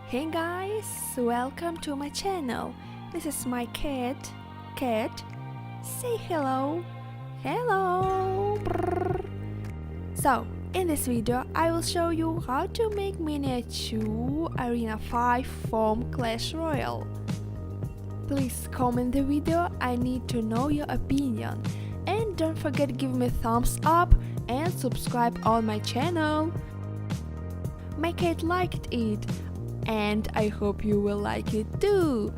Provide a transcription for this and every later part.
Hey guys, welcome to my channel. This is my cat. Cat, say hello. Hello. Brrr. So, in this video, I will show you how to make miniature Arena 5 from Clash Royale. Please comment the video, I need to know your opinion. And don't forget to give me a thumbs up and subscribe on my channel. My cat liked it, and I hope you will like it too.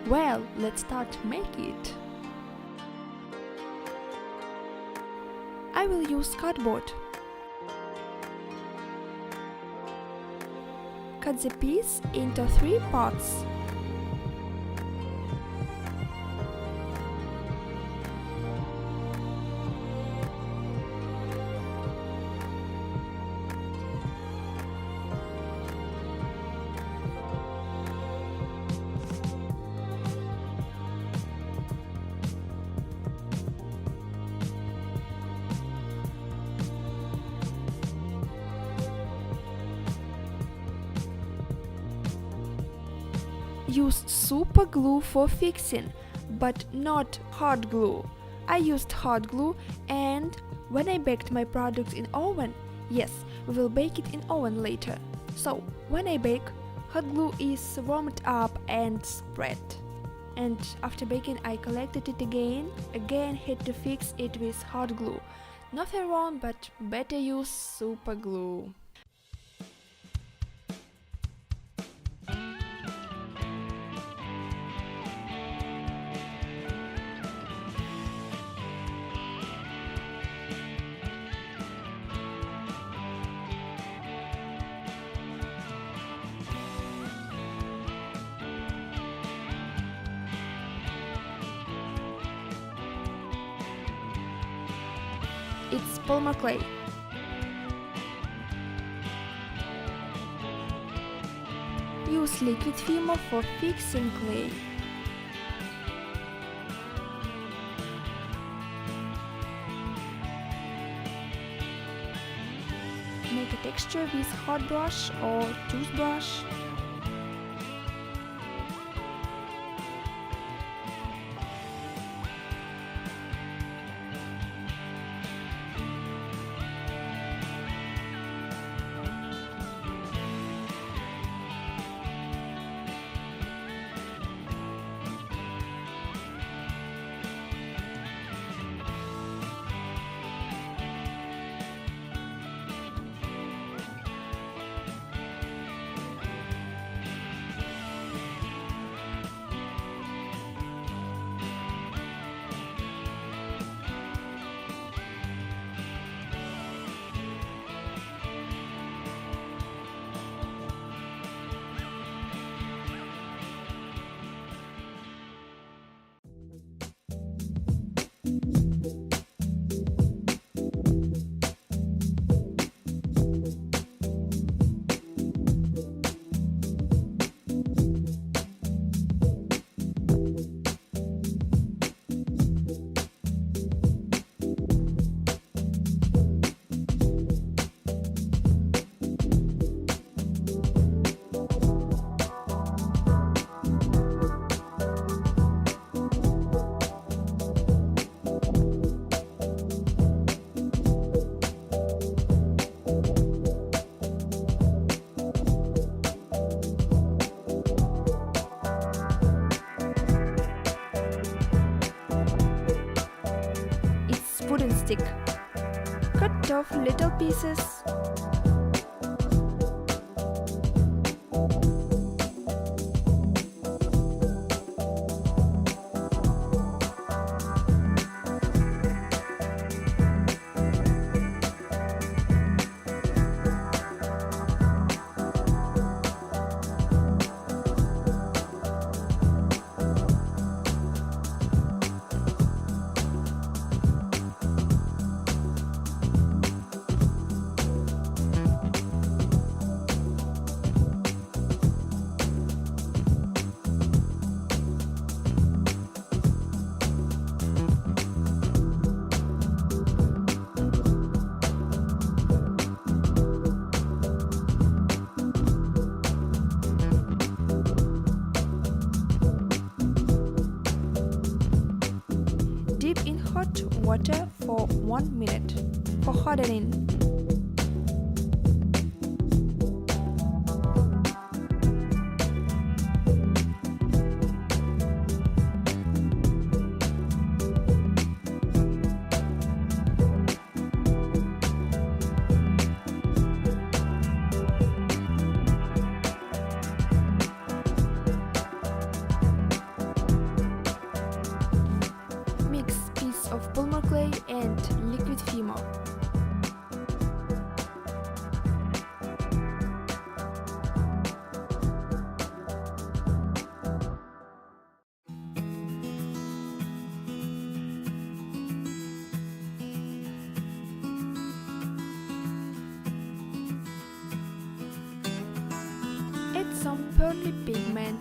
Well, let's start to make it. I will use cardboard. Cut the piece into 3 parts. Use super glue for fixing, but not hot glue. I used hot glue, and when I baked my product in oven, yes, we will bake it in oven later. So when I bake, hot glue is warmed up and spread. And after baking, I collected it again had to fix it with hot glue. Nothing wrong, but better use super glue. It's polymer clay. Use liquid filmer for fixing clay. Make a texture with hot brush or toothbrush. Wooden stick. Cut off little pieces. water for 1 minute for hardening. Mix piece of polymer clay and liquid Fimo. Add some pearly pigment.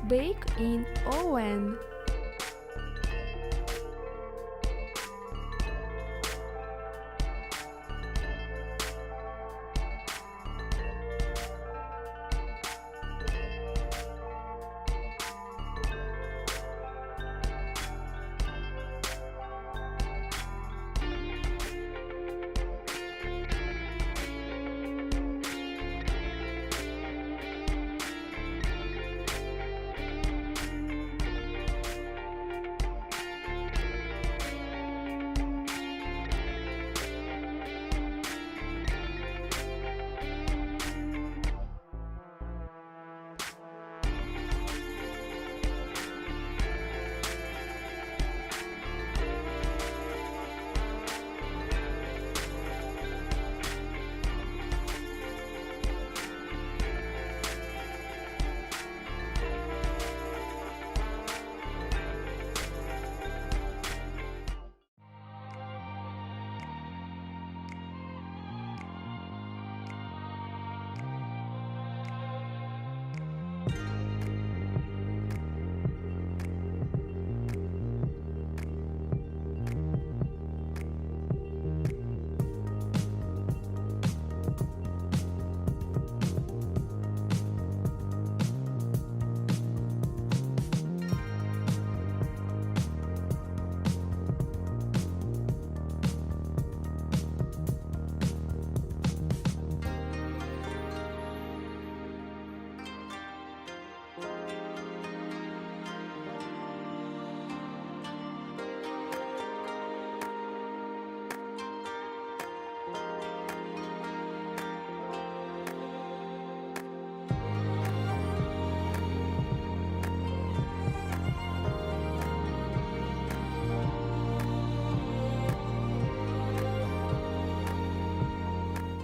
Bake in oven.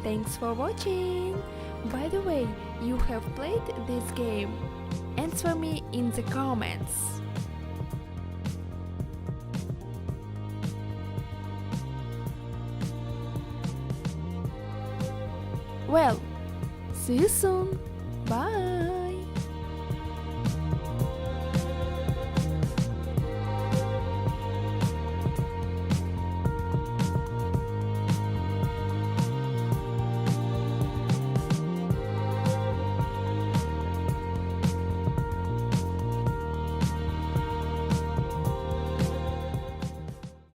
Thanks for watching! By the way, you have played this game? Answer me in the comments. Well, see you soon. Bye!